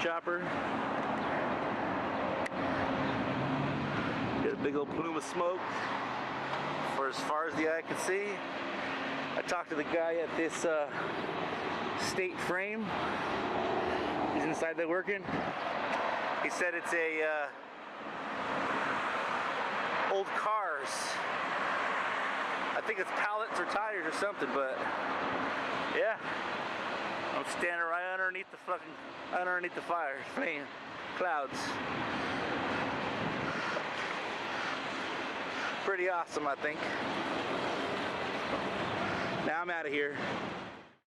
chopper. Got a big old plume of smoke for as far as the eye can see. I talked to the guy at this State Frame. He's inside there working. He said it's a old cars. I think it's pallets or tires or something, but yeah. I'm standing right underneath the fire, flame, clouds. Pretty awesome, I think. Now I'm out of here.